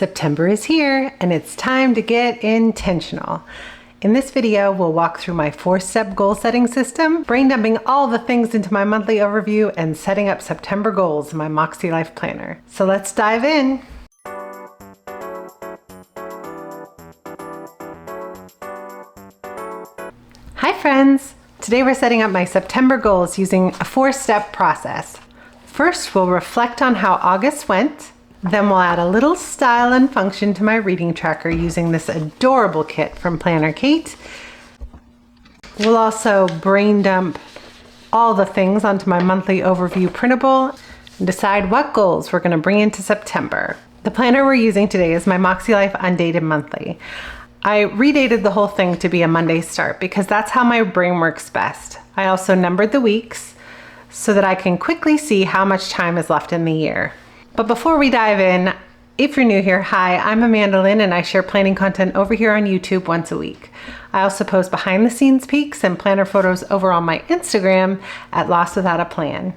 September is here and it's time to get intentional. In this video, we'll walk through my 4-step goal setting system, brain dumping all the things into my monthly overview, and setting up September goals in my MakseLife Planner. So let's dive in. Hi friends! Today we're setting up my September goals using a 4-step process. First, we'll reflect on how August went. Then we'll add a little style and function to my reading tracker using this adorable kit from Planner Kate. We'll also brain dump all the things onto my monthly overview printable and decide what goals we're going to bring into September. The planner we're using today is my MakseLife Undated Monthly. I redated the whole thing to be a Monday start because that's how my brain works best. I also numbered the weeks so that I can quickly see how much time is left in the year. But before we dive in, if you're new here, hi, I'm Amanda Lynn and I share planning content over here on YouTube once a week. I also post behind the scenes peeks and planner photos over on my Instagram at LostWithoutAPlan.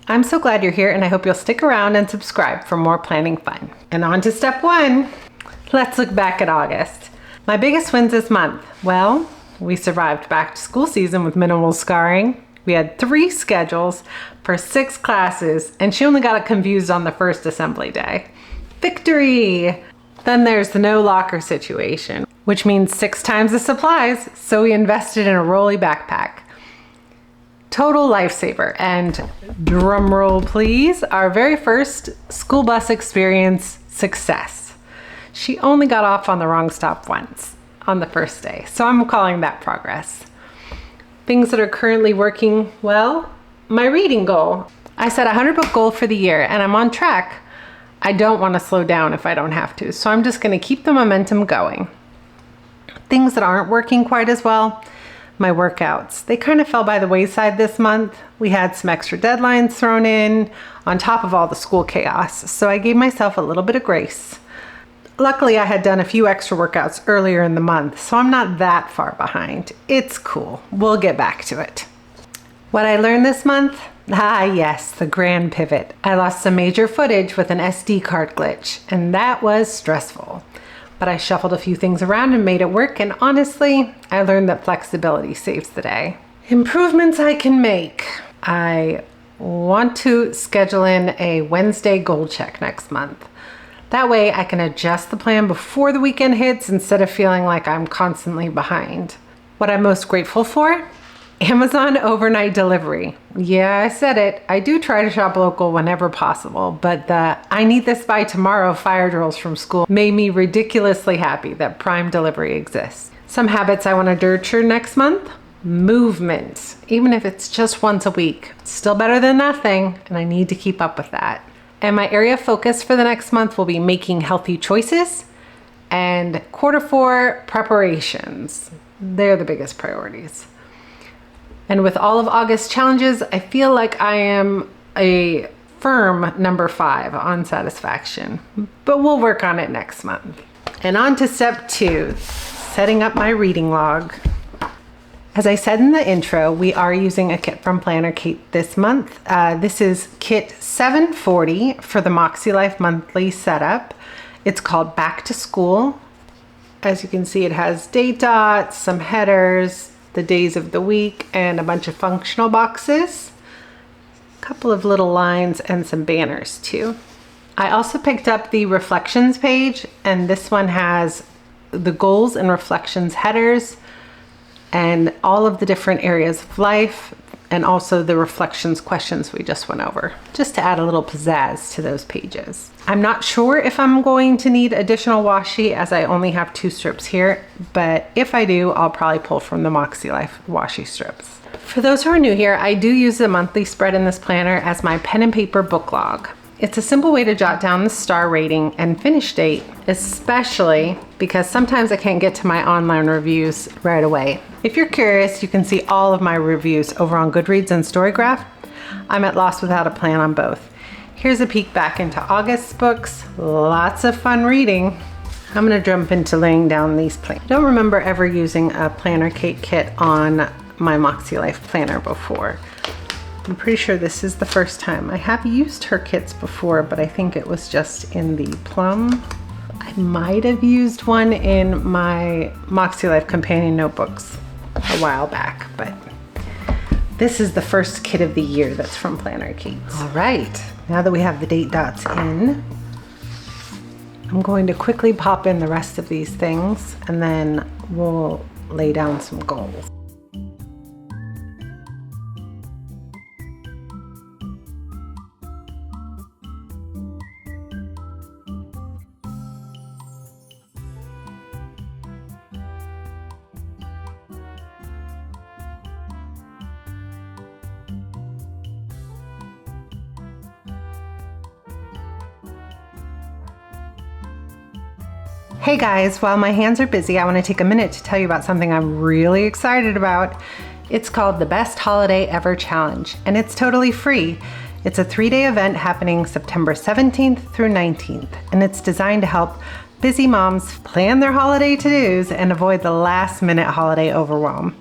I'm so glad you're here and I hope you'll stick around and subscribe for more planning fun. And on to step 1. Let's look back at August. My biggest wins this month. Well, we survived back to school season with minimal scarring. We had 3 schedules for 6 classes, and she only got it confused on the first assembly day. Victory! Then there's the no locker situation, which means 6 times the supplies, so we invested in a rolly backpack. Total lifesaver, and drum roll please, our very first school bus experience success. She only got off on the wrong stop once on the first day, so I'm calling that progress. Things that are currently working well, my reading goal. I set a 100-book goal for the year and I'm on track. I don't want to slow down if I don't have to, so I'm just going to keep the momentum going. Things that aren't working quite as well, my workouts. They kind of fell by the wayside this month. We had some extra deadlines thrown in on top of all the school chaos, so I gave myself a little bit of grace. Luckily, I had done a few extra workouts earlier in the month, so I'm not that far behind. It's cool. We'll get back to it. What I learned this month? Yes, the grand pivot. I lost some major footage with an SD card glitch, and that was stressful. But I shuffled a few things around and made it work, and honestly, I learned that flexibility saves the day. Improvements I can make. I want to schedule in a Wednesday goal check next month. That way I can adjust the plan before the weekend hits instead of feeling like I'm constantly behind. What I'm most grateful for? Amazon overnight delivery. Yeah, I said it. I do try to shop local whenever possible, but the I need this by tomorrow fire drills from school made me ridiculously happy that Prime delivery exists. Some habits I want to nurture next month? Movement. Even if it's just once a week. Still better than nothing, and I need to keep up with that. And my area of focus for the next month will be making healthy choices and Q4 preparations. They're the biggest priorities. And with all of August's challenges, I feel like I am a firm number 5 on satisfaction, but we'll work on it next month. And on to step 2, setting up my reading log. As I said in the intro, we are using a kit from Planner Kate this month. This is kit 740 for the MakseLife monthly setup. It's called Back to School. As you can see, it has date dots, some headers, the days of the week, and a bunch of functional boxes. A couple of little lines and some banners too. I also picked up the reflections page, and this one has the goals and reflections headers, and all of the different areas of life, and also the reflections questions we just went over, just to add a little pizzazz to those pages. I'm not sure if I'm going to need additional washi as I only have 2 strips here, but if I do, I'll probably pull from the MakseLife washi strips. For those who are new here, I do use the monthly spread in this planner as my pen and paper book log. It's a simple way to jot down the star rating and finish date, especially because sometimes I can't get to my online reviews right away. If you're curious, you can see all of my reviews over on Goodreads and Storygraph. I'm at LostWithoutAPlan on both. Here's a peek back into August's books. Lots of fun reading. I'm gonna jump into laying down these plans. I don't remember ever using a Planner Kate kit on my MakseLife planner before. I'm pretty sure this is the first time. I have used her kits before, but I think it was just in the plum I might have used one in my MakseLife companion notebooks a while back, but this is the first kit of the year that's from Planner Kate's. All right, now that we have the date dots in, I'm going to quickly pop in the rest of these things and then we'll lay down some goals. Hey guys, while my hands are busy, I want to take a minute to tell you about something I'm really excited about. It's called the Best Holiday Ever Challenge, and it's totally free. It's a 3-day event happening September 17th through 19th, and it's designed to help busy moms plan their holiday to-dos and avoid the last-minute holiday overwhelm.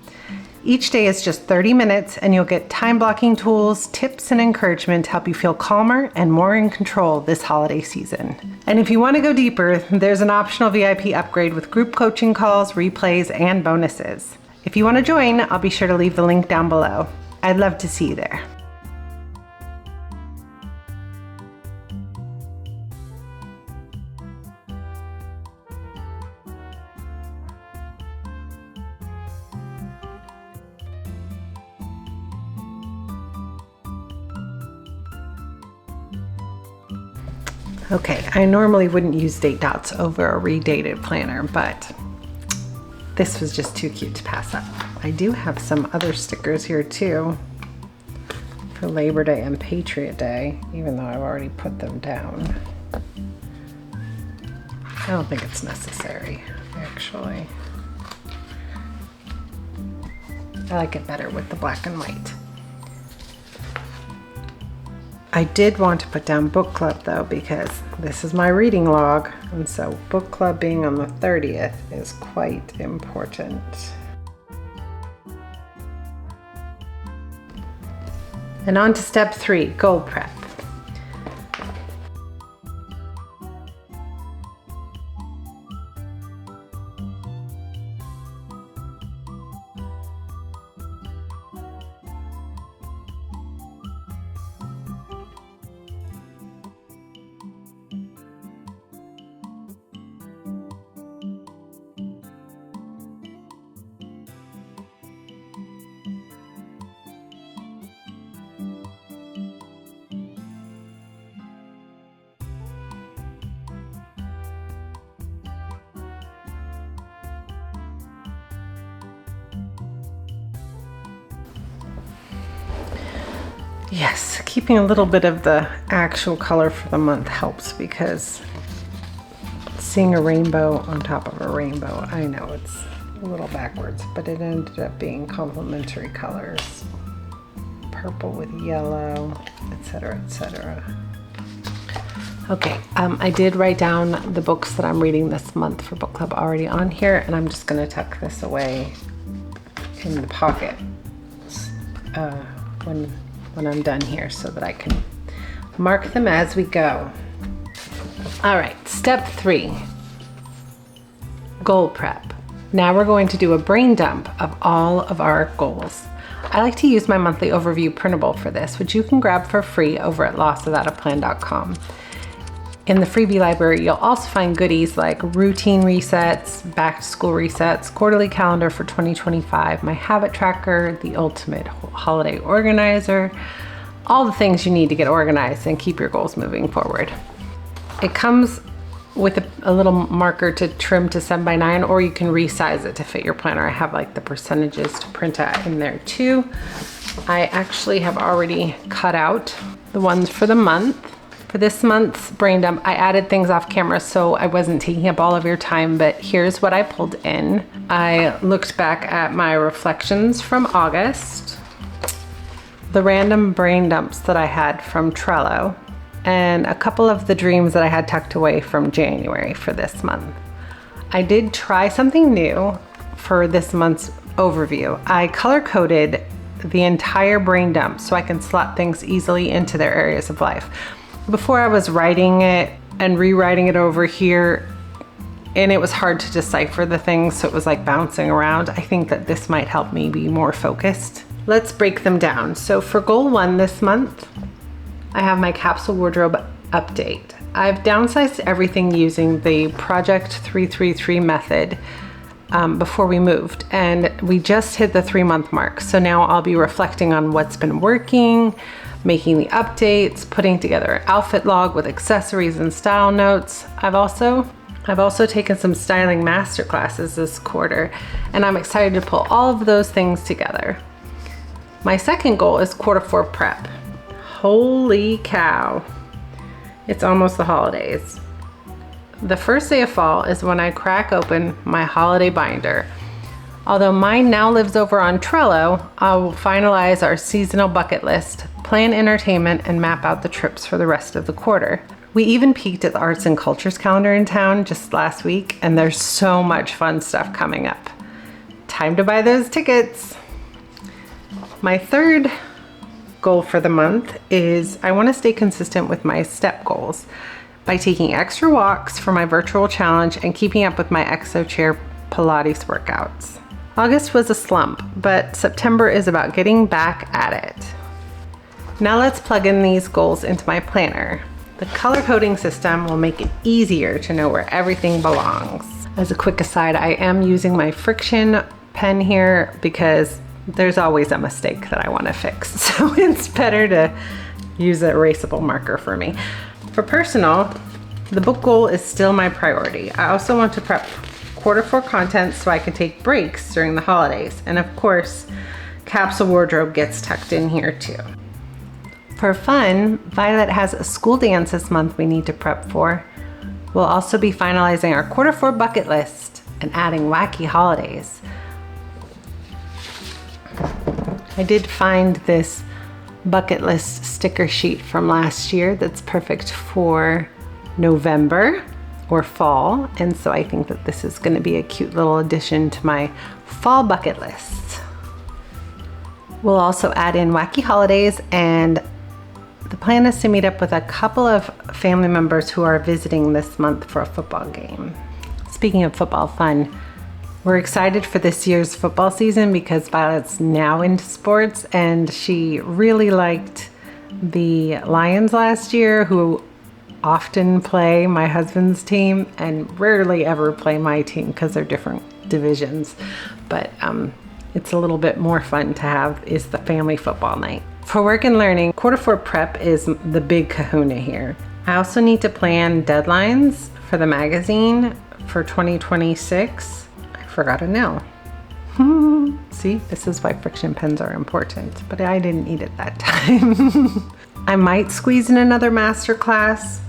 Each day is just 30 minutes and you'll get time blocking tools, tips, and encouragement to help you feel calmer and more in control this holiday season. And if you want to go deeper, there's an optional VIP upgrade with group coaching calls, replays, and bonuses. If you want to join, I'll be sure to leave the link down below. I'd love to see you there. Okay, I normally wouldn't use date dots over a redated planner, but this was just too cute to pass up. I do have some other stickers here too for Labor Day and Patriot Day, even though I've already put them down. I don't think it's necessary, actually. I like it better with the black and white. I did want to put down book club though, because this is my reading log, and so book club being on the 30th is quite important. And on to step 3, goal prep. Yes, keeping a little bit of the actual color for the month helps, because seeing a rainbow on top of a rainbow, I know it's a little backwards, but it ended up being complementary colors. Purple with yellow, etc., etc. Okay, I did write down the books that I'm reading this month for book club already on here, and I'm just going to tuck this away in the pocket when I'm done here, so that I can mark them as we go. All right, step 3, goal prep. Now we're going to do a brain dump of all of our goals. I like to use my monthly overview printable for this, which you can grab for free over at LostWithoutAPlan.com. In the freebie library, you'll also find goodies like routine resets, back to school resets, quarterly calendar for 2025, my habit tracker, the ultimate holiday organizer, all the things you need to get organized and keep your goals moving forward. It comes with a little marker to trim to 7x9, or you can resize it to fit your planner. I have like the percentages to print out in there too. I actually have already cut out the ones for the month. For this month's brain dump, I added things off camera so I wasn't taking up all of your time, but here's what I pulled in. I looked back at my reflections from August, the random brain dumps that I had from Trello, and a couple of the dreams that I had tucked away from January for this month. I did try something new for this month's overview. I color-coded the entire brain dump so I can slot things easily into their areas of life. Before, I was writing it and rewriting it over here and it was hard to decipher the things, so it was like bouncing around. I think that this might help me be more focused. Let's break them down. So for goal 1 this month, I have my capsule wardrobe update. I've downsized everything using the Project 333 method before we moved, and we just hit the 3-month mark. So now I'll be reflecting on what's been working, making the updates, putting together an outfit log with accessories and style notes. I've also taken some styling master classes this quarter, and I'm excited to pull all of those things together. My second goal is quarter 4 prep. Holy cow, it's almost the holidays. The first day of fall is when I crack open my holiday binder. Although mine now lives over on Trello, I will finalize our seasonal bucket list, plan entertainment, and map out the trips for the rest of the quarter. We even peeked at the arts and cultures calendar in town just last week, and there's so much fun stuff coming up. Time to buy those tickets. My third goal for the month is I want to stay consistent with my step goals by taking extra walks for my virtual challenge and keeping up with my exo chair Pilates workouts. August was a slump, but September is about getting back at it. Now let's plug in these goals into my planner. The color coding system will make it easier to know where everything belongs. As a quick aside, I am using my Friction pen here because there's always a mistake that I want to fix. So it's better to use an erasable marker for me. For personal, the book goal is still my priority. I also want to prep quarter 4 content so I can take breaks during the holidays. And of course, capsule wardrobe gets tucked in here too. For fun, Violet has a school dance this month we need to prep for. We'll also be finalizing our quarter 4 bucket list and adding wacky holidays. I did find this bucket list sticker sheet from last year that's perfect for November or fall, and so I think that this is going to be a cute little addition to my fall bucket list. We'll also add in wacky holidays, and the plan is to meet up with a couple of family members who are visiting this month for a football game. Speaking of football fun, we're excited for this year's football season because Violet's now into sports, and she really liked the Lions last year, who often play my husband's team and rarely ever play my team because they're different divisions. But it's a little bit more fun to have is the family football night. For work and learning, quarter 4 prep is the big kahuna here. I also need to plan deadlines for the magazine for 2026. I forgot a nail. See, this is why Friction pens are important, but I didn't need it that time. I might squeeze in another master class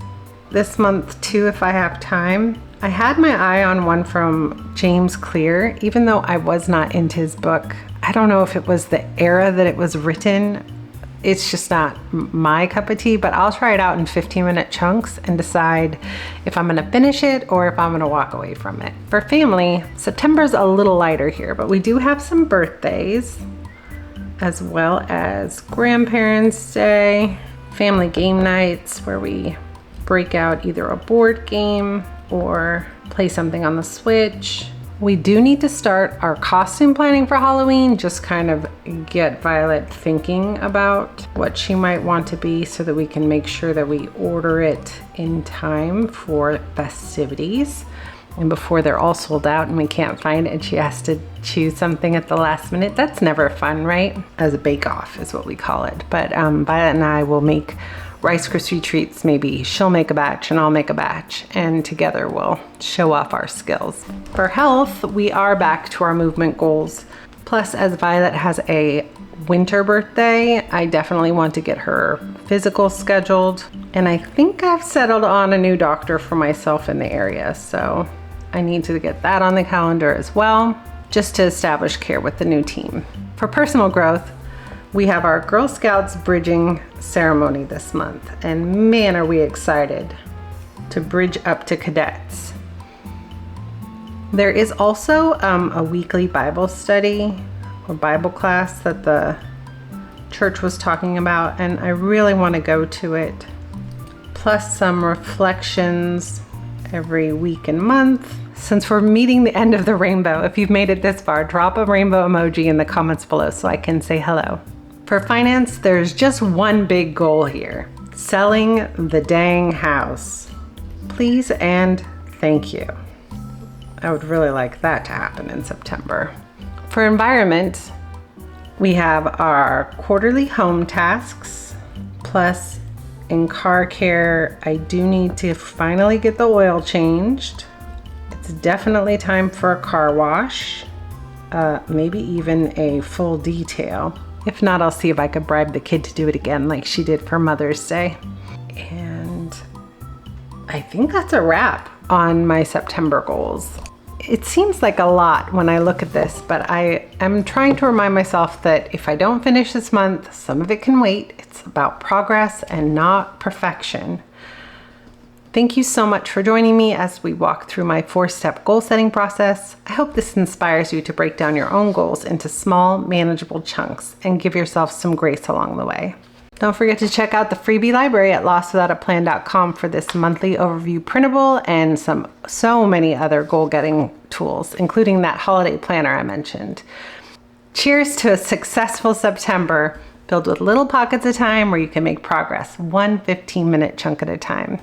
this month too if I have time. I had my eye on one from James Clear, even though I was not into his book. I don't know if it was the era that it was written. It's just not my cup of tea, but I'll try it out in 15-minute chunks and decide if I'm gonna finish it or if I'm gonna walk away from it. For family, September's a little lighter here, but we do have some birthdays, as well as Grandparents' Day, family game nights where we break out either a board game or play something on the Switch. We do need to start our costume planning for Halloween, just kind of get Violet thinking about what she might want to be so that we can make sure that we order it in time for festivities and before they're all sold out and we can't find it and she has to choose something at the last minute. That's never fun, right? As a bake-off is what we call it. But Violet and I will make Rice Krispie treats. Maybe she'll make a batch and I'll make a batch, and together we'll show off our skills. For health, we are back to our movement goals. Plus, as Violet has a winter birthday, I definitely want to get her physical scheduled. And I think I've settled on a new doctor for myself in the area, so I need to get that on the calendar as well, just to establish care with the new team. For personal growth, we have our Girl Scouts bridging ceremony this month, and man, are we excited to bridge up to cadets. There is also a weekly Bible study or Bible class that the church was talking about, and I really want to go to it. Plus some reflections every week and month. Since we're meeting the end of the rainbow, if you've made it this far, drop a rainbow emoji in the comments below so I can say hello. For finance, there's just one big goal here: selling the dang house. Please and thank you. I would really like that to happen in September. For environment, we have our quarterly home tasks, plus in car care, I do need to finally get the oil changed. It's definitely time for a car wash, maybe even a full detail. If not, I'll see if I could bribe the kid to do it again like she did for Mother's Day. And I think that's a wrap on my September goals. It seems like a lot when I look at this, but I am trying to remind myself that if I don't finish this month, some of it can wait. It's about progress and not perfection. Thank you so much for joining me as we walk through my 4-step goal setting process. I hope this inspires you to break down your own goals into small, manageable chunks and give yourself some grace along the way. Don't forget to check out the freebie library at LostWithoutAPlan.com for this monthly overview printable and so many other goal-getting tools, including that holiday planner I mentioned. Cheers to a successful September, filled with little pockets of time where you can make progress, one 15-minute chunk at a time.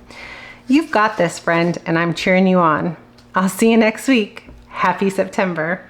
You've got this, friend, and I'm cheering you on. I'll see you next week. Happy September.